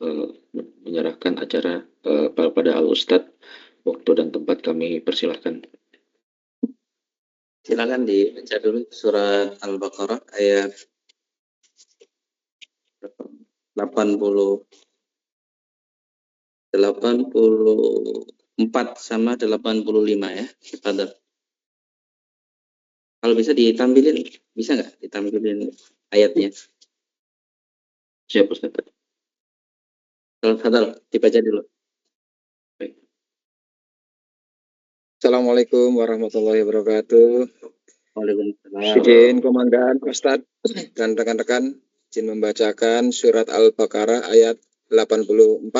eh, menyerahkan acara pada Al-Ustadz. Waktu dan tempat kami persilahkan. Silakan dibaca dulu surat Al-Baqarah ayat 84 sama 85 ya. Fadhal. Kalau bisa ditampilin, bisa nggak ditampilin ayatnya? Siap, Ustadz. Kalau Fadhal, dibaca dulu. Baik. Assalamualaikum warahmatullahi wabarakatuh. Waalaikumsalam. Izin Komandan, Ustadz, dan rekan-rekan, izin membacakan surat Al-Baqarah ayat 84.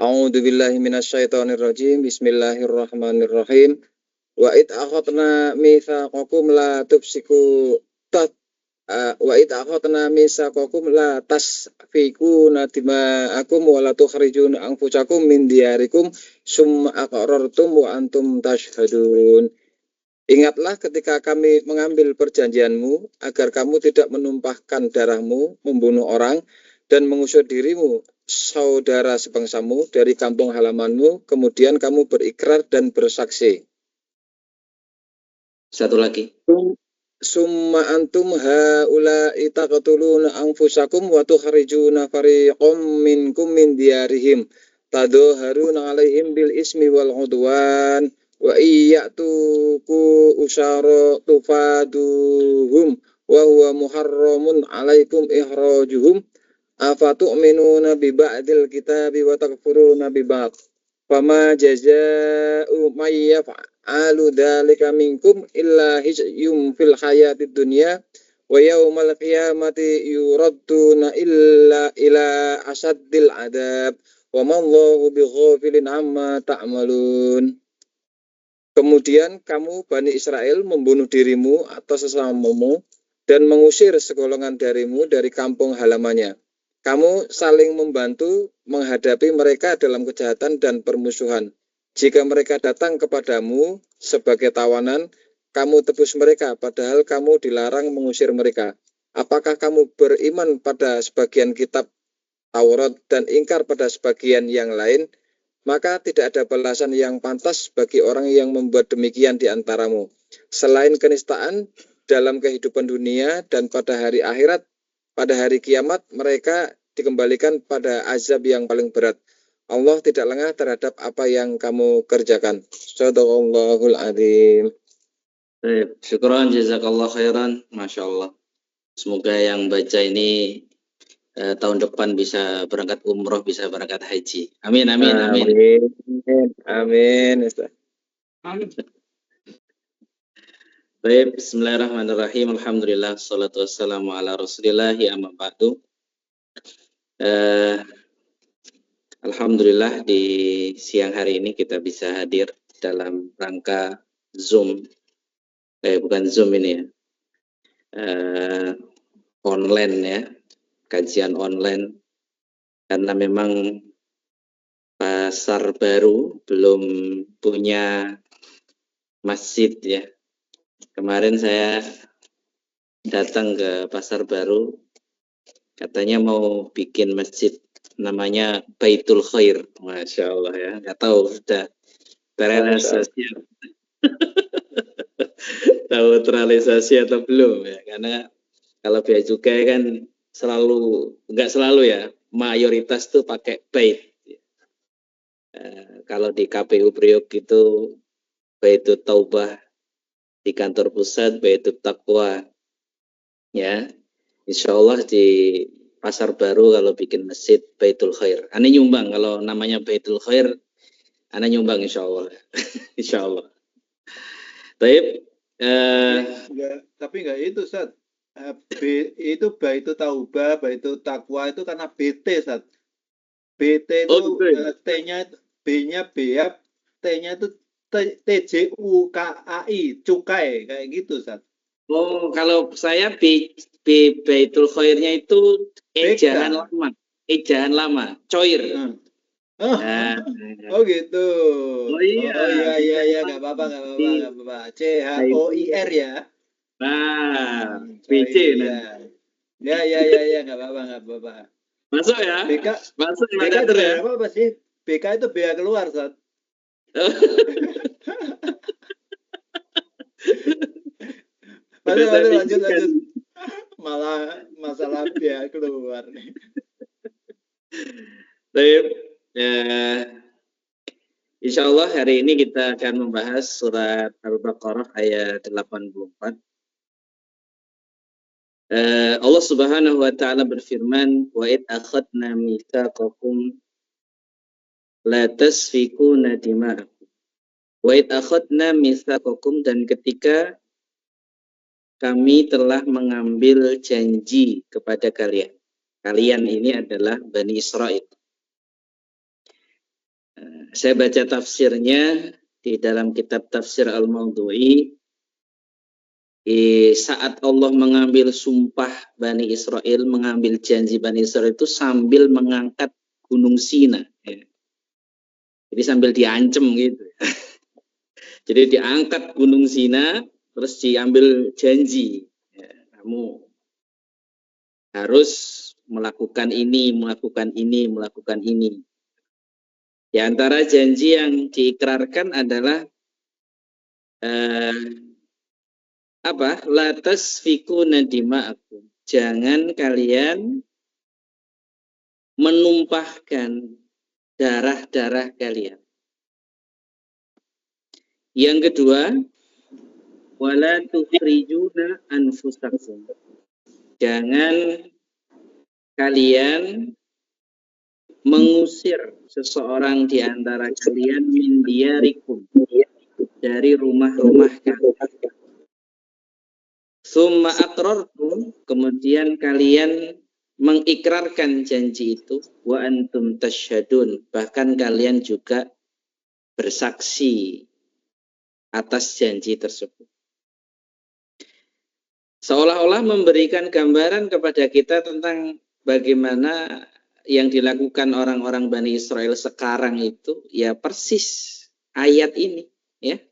A'udzubillahi minasyaitonirrajim. Bismillahirrahmanirrahim. Wa id akhadna mitsaqakum la tufsiku tat wa id akhadna mitsaqakum la tasfikuna dima'akum wa la tukhrijuna anfusakum min diyarikum summa aqrartum wa antum tashhadun. Ingatlah ketika kami mengambil perjanjianmu agar kamu tidak menumpahkan darahmu, membunuh orang, dan mengusir dirimu, saudara sebangsamu dari kampung halamanmu, kemudian kamu berikrar dan bersaksi. Satu lagi. Summa antum haula'i taqtuluna anfusakum wa tukhrijuna fariqam minkum min diyarihim tadhaharuna 'alaihim bil ismi wal 'udwan wa iyyatuku usyara tufaduhum wa huwa muharramun 'alaikum ihrajuhum afatu'minuna bi ba'dil kitabi wa takfuruna bi ba'd fama jazaa'u may yaf'alu dzalika minkum illa hizyum fil hayatid dunya wa yaumal qiyamati yuradduna illa ila asaddil adab wa mallahu bighafilin amma ta'malun. Kemudian kamu Bani Israel membunuh dirimu atau sesamamu dan mengusir segolongan darimu dari kampung halamannya. Kamu saling membantu menghadapi mereka dalam kejahatan dan permusuhan. Jika mereka datang kepadamu sebagai tawanan, kamu tebus mereka, padahal kamu dilarang mengusir mereka. Apakah kamu beriman pada sebagian kitab Taurat dan ingkar pada sebagian yang lain? Maka tidak ada balasan yang pantas bagi orang yang membuat demikian di antaramu. Selain kenistaan dalam kehidupan dunia dan pada hari akhirat, pada hari kiamat mereka dikembalikan pada azab yang paling berat. Allah tidak lengah terhadap apa yang kamu kerjakan. Shadaqallahul adzim. Baik, syukran jazakallah khairan. Masya Allah. Semoga yang baca ini tahun depan bisa berangkat umroh, bisa berangkat haji. Amin, amin, amin. Amin. Baik, bismillahirrahmanirrahim. Alhamdulillah, salatu wassalamu ala rasulillah, amma ba'du. Alhamdulillah di siang hari ini kita bisa hadir dalam rangka Zoom. Bukan Zoom ini ya. Online ya. Kajian online. Karena memang Pasar Baru belum punya masjid ya. Kemarin saya datang ke Pasar Baru, katanya mau bikin masjid namanya Baitul Khair. Masya Allah ya, nggak tahu sudah terrealisasi tahu terrealisasi atau belum ya, karena kalau Bea Cukai kan nggak selalu ya, mayoritas tuh pakai bait. Kalau di KPU Priok itu Baitul Taubah, di kantor pusat Baitul Taqwa ya. Insya Allah di Pasar Baru kalau bikin masjid Baitul Khair. Ane nyumbang kalau namanya Baitul Khair, ane nyumbang insya Allah. Insya Allah. Tapi enggak itu, Ustaz. Itu Baitul Taubah, Baitul Taqwa itu karena BT, Ustaz. BT itu T-nya B-nya BF, T-nya itu TJUKAI, cukai kayak gitu, Ustaz. Oh, kalau saya Baitul Khairnya itu ejahan lama, coir. Oh gitu. Oh iya, nggak apa-apa. CHOIR ya. Nah, BC ya, nggak apa-apa. Masuk ya? BK Masuk BK itu moderator ya? bea apa sih? BK itu bea keluar, Sat. Lanjut. Malah masalah bea keluar nih. Baik, insya Allah hari ini kita akan membahas surat Al-Baqarah ayat 84. Allah Subhanahu wa taala berfirman, "Wa id akhadna mitsaqakum la tasfikuna dima'akum." Wa id akhadna mitsaqakum, dan ketika kami telah mengambil janji kepada kalian. Kalian ini adalah Bani Israel. Saya baca tafsirnya di dalam kitab Tafsir Al-Mawdu'i. Saat Allah mengambil sumpah Bani Israel, mengambil janji Bani Israel itu sambil mengangkat Gunung Sina. Ya. Jadi sambil diancam gitu. Jadi diangkat Gunung Sina, terus diambil janji. Ya, kamu harus melakukan ini, melakukan ini, melakukan ini. Di antara janji yang diikrarkan adalah La tasfikuna dima'akum. Jangan kalian menumpahkan darah-darah kalian. Yang kedua, wala tukhrijuna anfusakum. Jangan kalian mengusir seseorang di antara kalian min diyarikum, dari rumah-rumah kalian. Summa aqrartum, kemudian kalian mengikrarkan janji itu, wa antum tasyhadun, bahkan kalian juga bersaksi atas janji tersebut. Seolah-olah memberikan gambaran kepada kita tentang bagaimana yang dilakukan orang-orang Bani Israel sekarang itu, ya persis ayat ini, ya.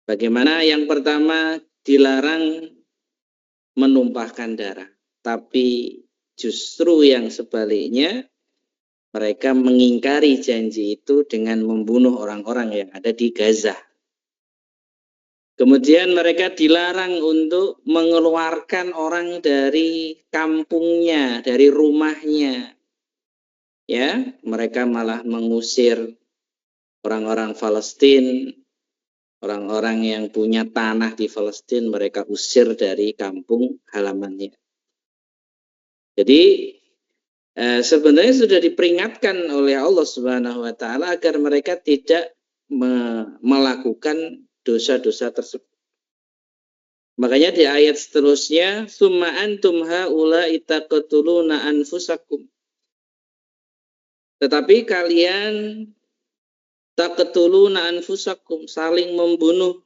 Bagaimana yang pertama dilarang menumpahkan darah, tapi justru yang sebaliknya mereka mengingkari janji itu dengan membunuh orang-orang yang ada di Gaza. Kemudian mereka dilarang untuk mengeluarkan orang dari kampungnya, dari rumahnya. Ya, mereka malah mengusir orang-orang Palestina, orang-orang yang punya tanah di Palestina, mereka usir dari kampung halamannya. Jadi sebenarnya sudah diperingatkan oleh Allah Subhanahu wa taala agar mereka tidak melakukan dosa-dosa tersebut. Makanya di ayat seterusnya, summa antum haula'i taqtuluna anfusakum. Tetapi kalian taqtuluna anfusakum, saling membunuh.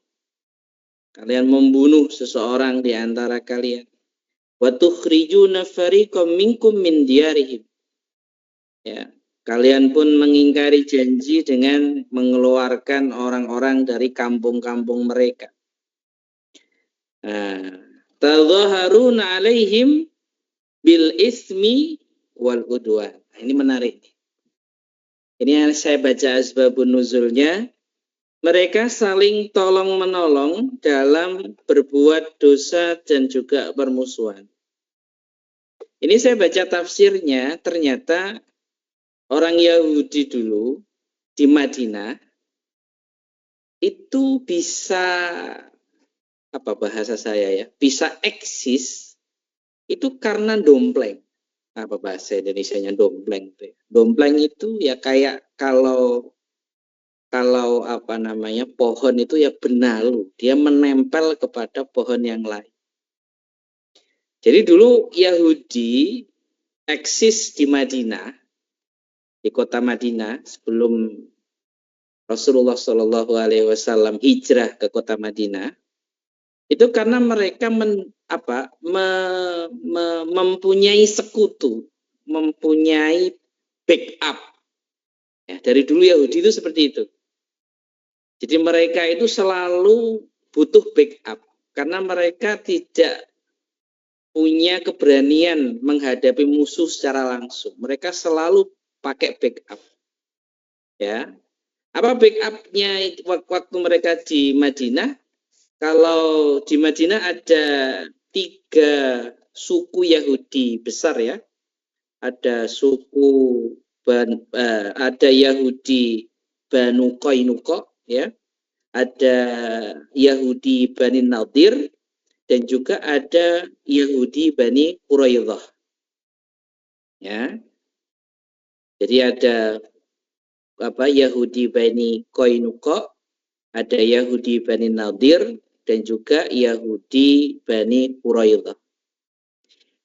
Kalian membunuh seseorang di antara kalian. Wa tukhrijuna fariqam minkum min diyarihim. Ya, kalian pun mengingkari janji dengan mengeluarkan orang-orang dari kampung-kampung mereka. Tadhaharuna alaihim bil ismi wal udwan. Ini menarik. Ini yang saya baca asbabun nuzulnya. Mereka saling tolong-menolong dalam berbuat dosa dan juga permusuhan. Ini saya baca tafsirnya, ternyata orang Yahudi dulu di Madinah itu bisa, apa bahasa saya ya, bisa eksis itu karena dompleng. Apa bahasa Indonesianya dompleng itu? Dompleng itu ya kayak kalau apa namanya, pohon itu ya benalu, dia menempel kepada pohon yang lain. Jadi dulu Yahudi eksis di Madinah, di kota Madinah sebelum Rasulullah Shallallahu Alaihi Wasallam hijrah ke kota Madinah, itu karena mereka mempunyai sekutu, mempunyai backup. Ya, dari dulu Yahudi itu seperti itu. Jadi mereka itu selalu butuh backup karena mereka tidak punya keberanian menghadapi musuh secara langsung. Mereka selalu pakai backup. Ya. Apa backupnya waktu mereka di Madinah? Kalau di Madinah ada 3 suku Yahudi besar ya. Ada suku ada Yahudi Banu Qainuqa ya. Ada Yahudi Bani Nadir dan juga ada Yahudi Bani Quraidah. Ya. Jadi ada Yahudi Bani Qainuqa, ada Yahudi Bani Nadir dan juga Yahudi Bani Quraidah.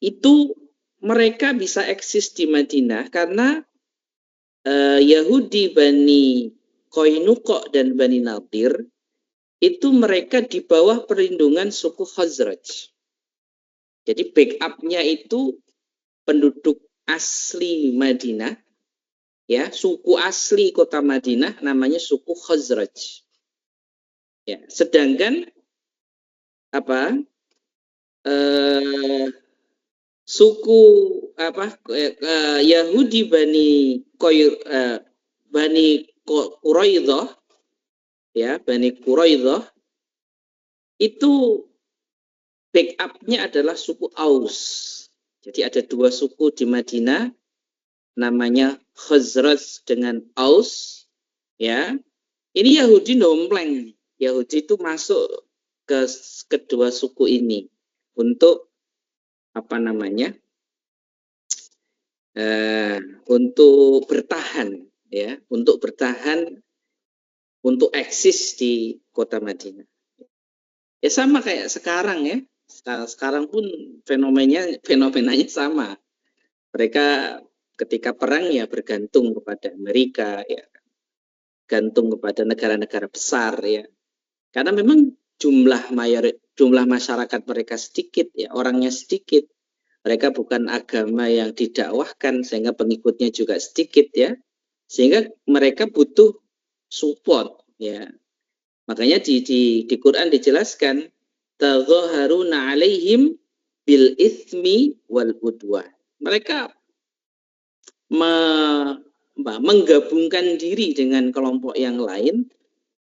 Itu mereka bisa eksis di Madinah karena Yahudi Bani Qainuqa dan Bani Nadir itu mereka di bawah perlindungan suku Khazraj. Jadi backupnya itu penduduk asli Madinah, ya, suku asli kota Madinah namanya suku Khazraj. Ya, sedangkan suku Yahudi Bani Quraidah, ya, Bani Quraidah itu backupnya adalah suku Aus. Jadi ada 2 suku di Madinah, namanya Khazraj dengan Aus, ya. Ini Yahudi nompleng. Yahudi itu masuk ke kedua suku ini untuk untuk bertahan, ya, untuk eksis di kota Madinah. Ya sama kayak sekarang ya. Sekarang pun fenomenanya sama. Mereka ketika perang ya bergantung kepada Amerika, ya, gantung kepada negara-negara besar, ya. Karena memang jumlah masyarakat mereka sedikit, ya, orangnya sedikit. Mereka bukan agama yang didakwahkan sehingga pengikutnya juga sedikit, ya. Sehingga mereka butuh support, ya. Makanya di Quran dijelaskan tadzaharuna alaihim bil itsmi wal udwan. Mereka menggabungkan diri dengan kelompok yang lain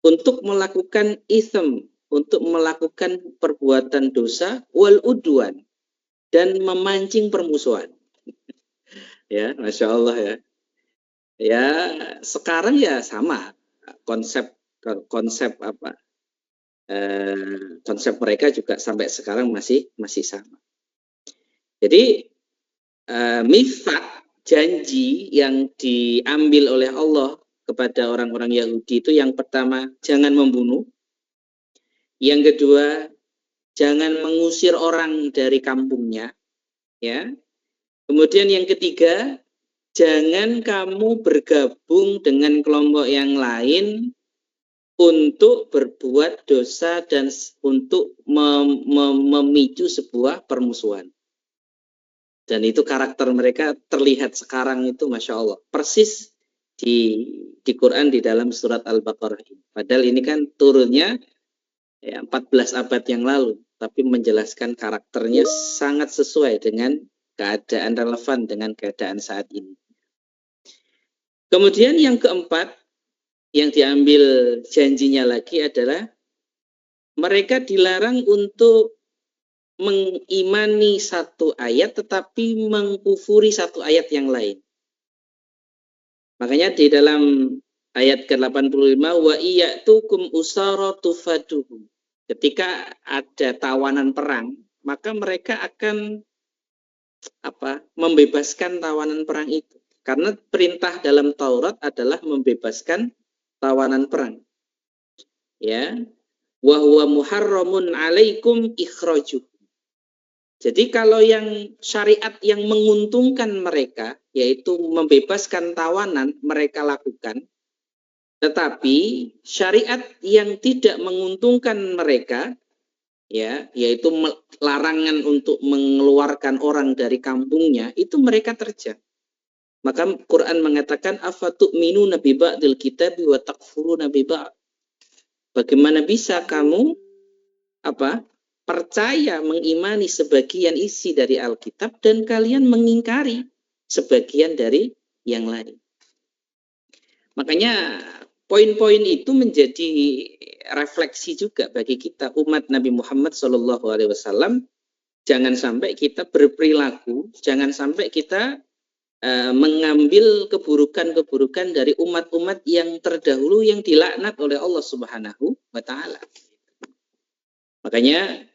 untuk melakukan ism, untuk melakukan perbuatan dosa wal udwan dan memancing permusuhan. Ya, Masya Allah ya. Ya, sekarang ya sama konsep mereka juga sampai sekarang masih sama. Jadi mitsaq, janji yang diambil oleh Allah kepada orang-orang Yahudi itu yang pertama jangan membunuh, yang kedua jangan mengusir orang dari kampungnya, ya. Kemudian yang ketiga, jangan kamu bergabung dengan kelompok yang lain untuk berbuat dosa dan untuk memicu sebuah permusuhan. Dan itu karakter mereka terlihat sekarang itu Masya Allah. Persis di Quran di dalam surat Al-Baqarah. Padahal ini kan turunnya ya, 14 abad yang lalu. Tapi menjelaskan karakternya sangat sesuai dengan keadaan relevan dengan keadaan saat ini. Kemudian yang keempat, yang diambil janjinya lagi adalah mereka dilarang untuk mengimani satu ayat tetapi mengkufuri satu ayat yang lain. Makanya di dalam ayat ke-85 wa iyatukum usara tufaduhum. Ketika ada tawanan perang, maka mereka akan membebaskan tawanan perang itu. Karena perintah dalam Taurat adalah membebaskan tawanan perang. Ya. Wa huwa muharramun 'alaikum ikhrajuh. Jadi kalau yang syariat yang menguntungkan mereka, yaitu membebaskan tawanan, mereka lakukan. Tetapi syariat yang tidak menguntungkan mereka, ya, yaitu larangan untuk mengeluarkan orang dari kampungnya, itu mereka terjang. Maka Quran mengatakan afatu'minuna bi ba'dil kitabi wa takfuruna bi ba'd. Bagaimana bisa kamu percaya mengimani sebagian isi dari Alkitab dan kalian mengingkari sebagian dari yang lain. Makanya poin-poin itu menjadi refleksi juga bagi kita umat Nabi Muhammad SAW. Jangan sampai kita berperilaku, jangan sampai kita mengambil keburukan-keburukan dari umat-umat yang terdahulu yang dilaknat oleh Allah Subhanahu wa taala. Makanya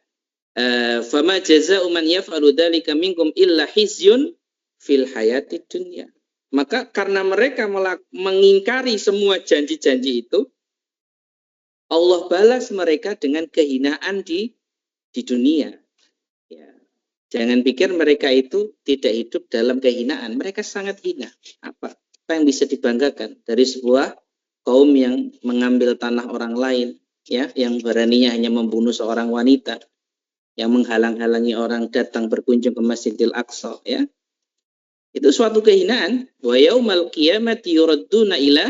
fama jazaa'u man yaf'alu dzalika minkum illa khizyun fil hayatid dunya. Maka karena mereka mengingkari semua janji-janji itu, Allah balas mereka dengan kehinaan di dunia. Ya. Jangan pikir mereka itu tidak hidup dalam kehinaan. Mereka sangat hina. Apa yang bisa dibanggakan dari sebuah kaum yang mengambil tanah orang lain, ya, yang beraninya hanya membunuh seorang wanita, yang menghalang-halangi orang datang berkunjung ke Masjidil Aqsa, ya. Itu suatu kehinaan. Wa yaumal qiyamati yuradduna ila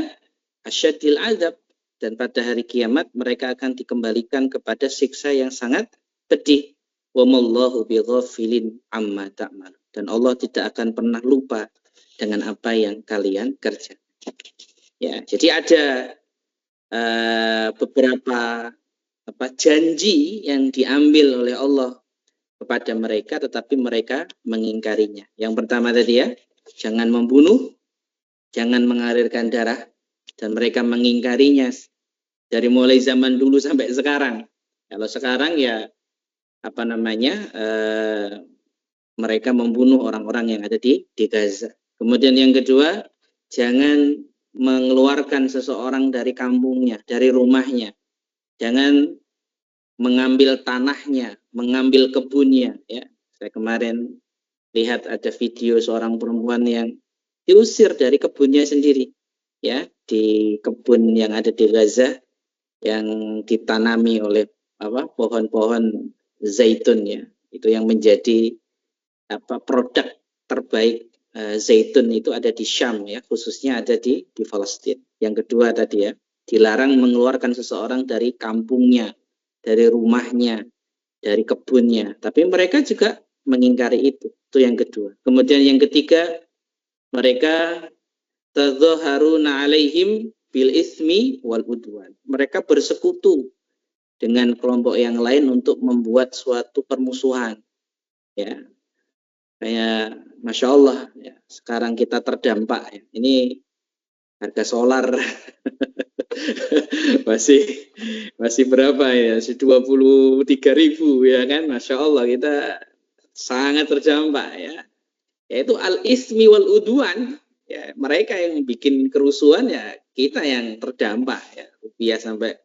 asyaddil azab, dan pada hari kiamat mereka akan dikembalikan kepada siksa yang sangat pedih. Wa mallahu bighafilin amma ta'mal, dan Allah tidak akan pernah lupa dengan apa yang kalian kerjakan. Ya, jadi ada beberapa janji yang diambil oleh Allah kepada mereka, tetapi mereka mengingkarinya. Yang pertama tadi, ya, jangan membunuh, jangan mengalirkan darah, dan mereka mengingkarinya dari mulai zaman dulu sampai sekarang. Kalau sekarang ya mereka membunuh orang-orang yang ada di Gaza. Kemudian yang kedua, jangan mengeluarkan seseorang dari kampungnya, dari rumahnya. Jangan mengambil tanahnya, mengambil kebunnya, ya. Saya kemarin lihat ada video seorang perempuan yang diusir dari kebunnya sendiri, ya, di kebun yang ada di Gaza yang ditanami oleh pohon-pohon zaitun, ya. Itu yang menjadi produk terbaik zaitun itu ada di Syam, ya, khususnya ada di Palestina. Yang kedua tadi, ya, dilarang mengeluarkan seseorang dari kampungnya, dari rumahnya, dari kebunnya. Tapi mereka juga mengingkari itu. Itu yang kedua. Kemudian yang ketiga, mereka tadzaharuna alaihim bil ismi wal udwan. Mereka bersekutu dengan kelompok yang lain untuk membuat suatu permusuhan. Ya. Kayak Masya Allah, ya, sekarang kita terdampak, ya. Ini harga solar masih berapa, ya? Masih 23.000, ya kan? Masya Allah, kita sangat terdampak, ya. Yaitu al-ismi wal udwan, ya. Mereka yang bikin kerusuhan, ya, kita yang terdampak, ya. Rupiah sampai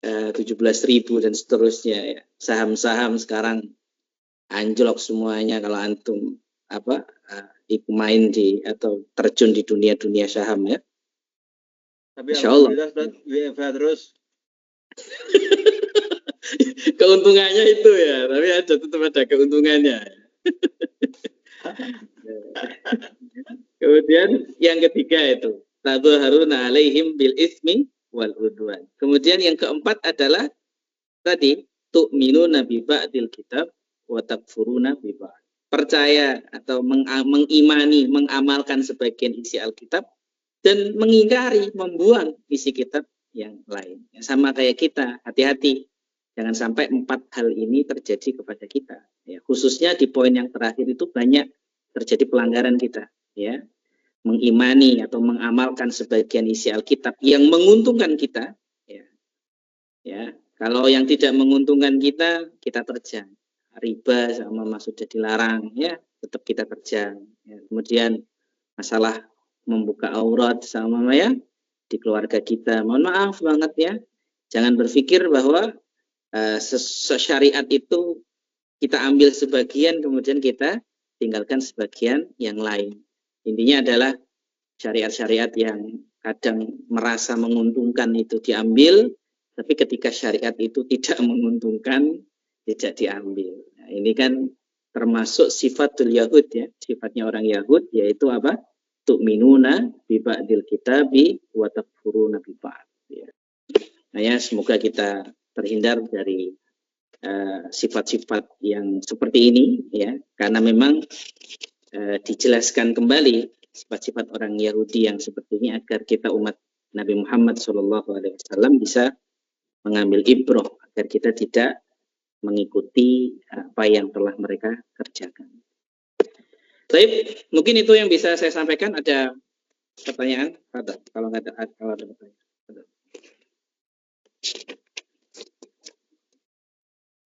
17.000 dan seterusnya, ya. Saham-saham sekarang anjlok semuanya kalau antum main atau terjun di dunia saham, ya. Tapi Insya Allah WFH terus. keuntungannya itu, ya, tapi tetap ada keuntungannya. Kemudian yang ketiga itu tadzaharuna alaihim bil ismi wal udwan. Kemudian yang keempat adalah tadi tu'minuna bi ba'dil kitab wa takfuruna bi ba'd. Percaya atau mengimani, mengamalkan sebagian isi Alkitab dan mengingkari, membuang isi kitab yang lain. Sama kayak kita, hati-hati jangan sampai 4 hal ini terjadi kepada kita, ya. Khususnya di poin yang terakhir itu banyak terjadi pelanggaran kita, ya. Mengimani atau mengamalkan sebagian isi Alkitab yang menguntungkan kita, ya. Ya, kalau yang tidak menguntungkan kita terjang. Riba sama sudah dilarang, ya, tetap kita terjang, ya. Kemudian masalah membuka aurat sama, ya, di keluarga kita, mohon maaf banget, ya, jangan berpikir bahwa syariat itu kita ambil sebagian kemudian kita tinggalkan sebagian yang lain. Intinya adalah syariat-syariat yang kadang merasa menguntungkan itu diambil, tapi ketika syariat itu tidak menguntungkan tidak diambil. Nah, ini kan termasuk sifatul Yahud, ya, sifatnya orang Yahud, yaitu apa? Tu'minuna bi ba'dil kitabi wa takfuruna bi ba'd, ya. Nah, ya, semoga kita terhindar dari sifat-sifat yang seperti ini, ya, karena memang dijelaskan kembali sifat-sifat orang Yahudi yang seperti ini agar kita umat Nabi Muhammad SAW bisa mengambil ibroh, agar kita tidak mengikuti apa yang telah mereka kerjakan. Baik, mungkin itu yang bisa saya sampaikan. Ada pertanyaan? Ada. Kalau ada pertanyaan. Ada.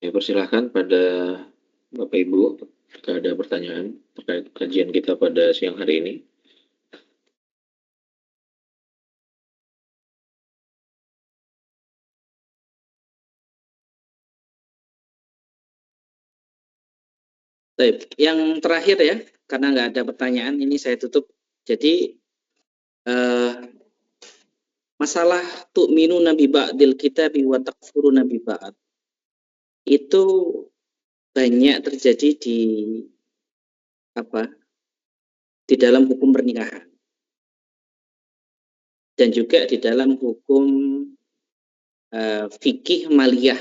Ya, persilahkan pada Bapak Ibu jika ada pertanyaan terkait kajian kita pada siang hari ini. Baik, yang terakhir ya, karena nggak ada pertanyaan, ini saya tutup. Jadi masalah tu'minu nabi ba'dil kitabi wa takfuru nabi ba'd itu banyak terjadi di dalam hukum pernikahan dan juga di dalam hukum fikih maliyah,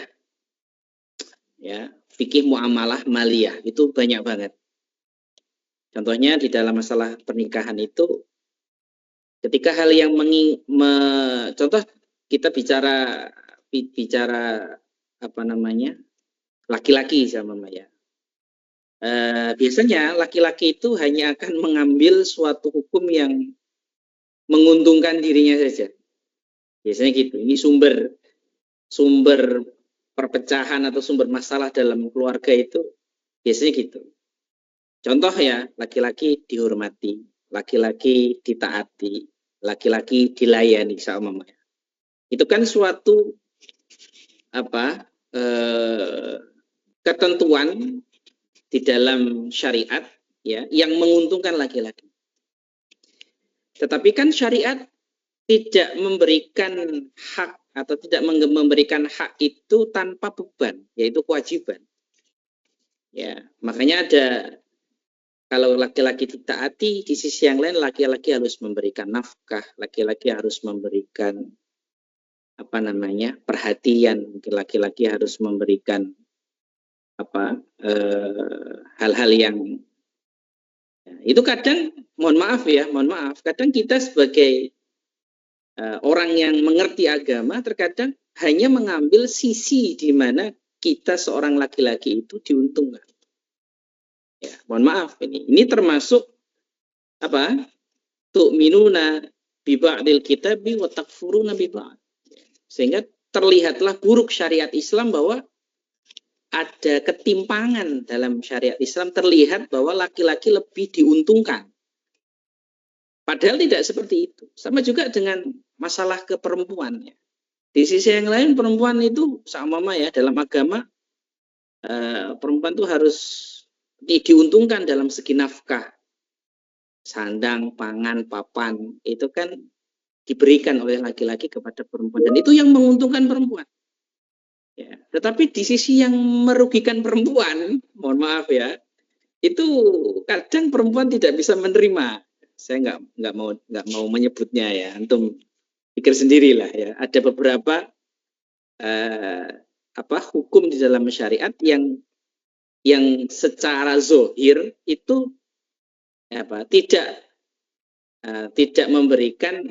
ya, fikih muamalah maliyah itu banyak banget. Contohnya di dalam masalah pernikahan itu, ketika hal yang contoh kita bicara laki-laki sama ya. Biasanya laki-laki itu hanya akan mengambil suatu hukum yang menguntungkan dirinya saja. Biasanya gitu. Ini sumber perpecahan atau sumber masalah dalam keluarga itu biasanya gitu. Contoh ya, laki-laki dihormati, laki-laki ditaati, laki-laki dilayani sama mamanya. Itu kan suatu ketentuan di dalam syariat, ya, yang menguntungkan laki-laki. Tetapi kan syariat tidak memberikan hak atau tidak memberikan hak itu tanpa beban, yaitu kewajiban. Ya, makanya ada, kalau laki-laki ditaati, di sisi yang lain laki-laki harus memberikan nafkah, laki-laki harus memberikan perhatian, mungkin laki-laki harus memberikan hal-hal yang itu kadang, mohon maaf, kadang kita sebagai orang yang mengerti agama terkadang hanya mengambil sisi di mana kita seorang laki-laki itu diuntungkan. Ya, mohon maaf, ini termasuk tu'minuna bi ba'dil kitabi wa takfuruna bi ba'd. Sehingga terlihatlah buruk syariat Islam bahwa ada ketimpangan dalam syariat Islam, terlihat bahwa laki-laki lebih diuntungkan. Padahal tidak seperti itu. Sama juga dengan masalah keperempuan. Ya. Di sisi yang lain perempuan itu sama ya, dalam agama perempuan itu harus diuntungkan dalam segi nafkah. Sandang, pangan, papan, itu kan diberikan oleh laki-laki kepada perempuan. Dan itu yang menguntungkan perempuan. Ya, tetapi di sisi yang merugikan perempuan, mohon maaf ya, itu kadang perempuan tidak bisa menerima. Saya nggak mau menyebutnya ya, antum pikir sendirilah ya. Ada beberapa hukum di dalam syariat yang secara zohir itu tidak memberikan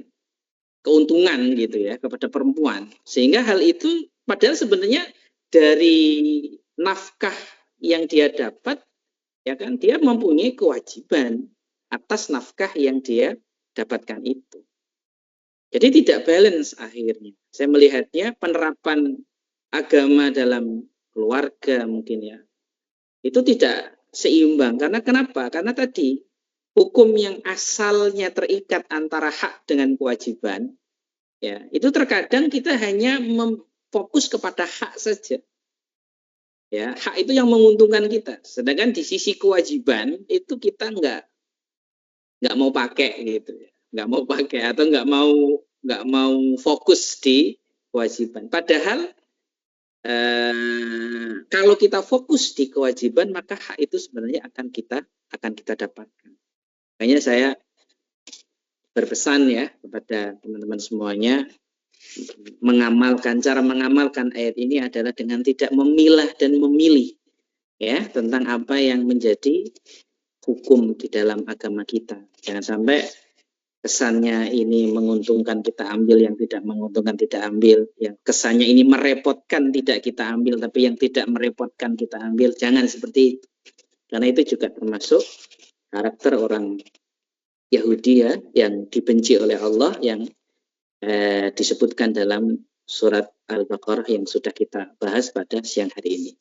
keuntungan gitu ya kepada perempuan, sehingga hal itu padahal sebenarnya dari nafkah yang dia dapat, ya kan, dia mempunyai kewajiban atas nafkah yang dia dapatkan itu. Jadi tidak balance akhirnya. Saya melihatnya penerapan agama dalam keluarga mungkin ya, itu tidak seimbang. Karena kenapa? Karena tadi hukum yang asalnya terikat antara hak dengan kewajiban, ya, itu terkadang kita hanya fokus kepada hak saja. Ya, hak itu yang menguntungkan kita. Sedangkan di sisi kewajiban itu kita nggak mau pakai gitu ya. Nggak mau pakai atau nggak mau fokus di kewajiban. Padahal kalau kita fokus di kewajiban, maka hak itu sebenarnya akan kita dapatkan. Makanya saya berpesan ya kepada teman-teman semuanya, cara mengamalkan ayat ini adalah dengan tidak memilah dan memilih ya tentang apa yang menjadi hukum di dalam agama kita. Jangan sampai kesannya ini menguntungkan kita ambil, yang tidak menguntungkan tidak ambil, yang kesannya ini merepotkan tidak kita ambil, tapi yang tidak merepotkan kita ambil. Jangan seperti itu. Karena itu juga termasuk karakter orang Yahudi ya, yang dibenci oleh Allah, yang disebutkan dalam surat Al-Baqarah yang sudah kita bahas pada siang hari ini.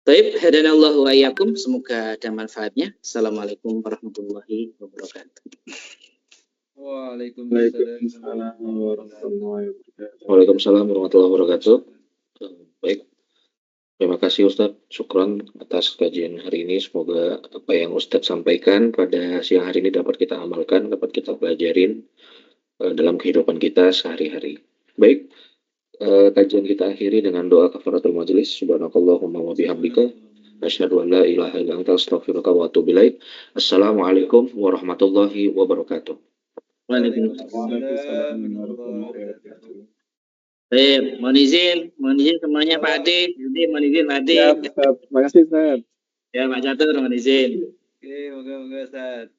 Baik, hadanallahu wa iyyakum, semoga ada manfaatnya. Assalamualaikum warahmatullahi wabarakatuh. Waalaikumsalam warahmatullahi wabarakatuh. Waalaikumsalam warahmatullahi wabarakatuh. Baik, terima kasih Ustadz. Syukran atas kajian hari ini. Semoga apa yang Ustadz sampaikan pada siang hari ini dapat kita amalkan, dapat kita pelajarin dalam kehidupan kita sehari-hari. Baik, kajian kita akhiri dengan doa kafaratul majelis. Subhanakallahumma wa bihamdika asyhadu an la ilaha illa anta astaghfiruka wa atubu ilaik. Assalamualaikum warahmatullahi wabarakatuh. Waalaikumsalam. Baik, mohon izin semuanya Pak Ade, mohon izin Pak Ade. Terima kasih Ustaz. Ya Pak Catur, mohon izin. Oke, moga-moga Ustaz.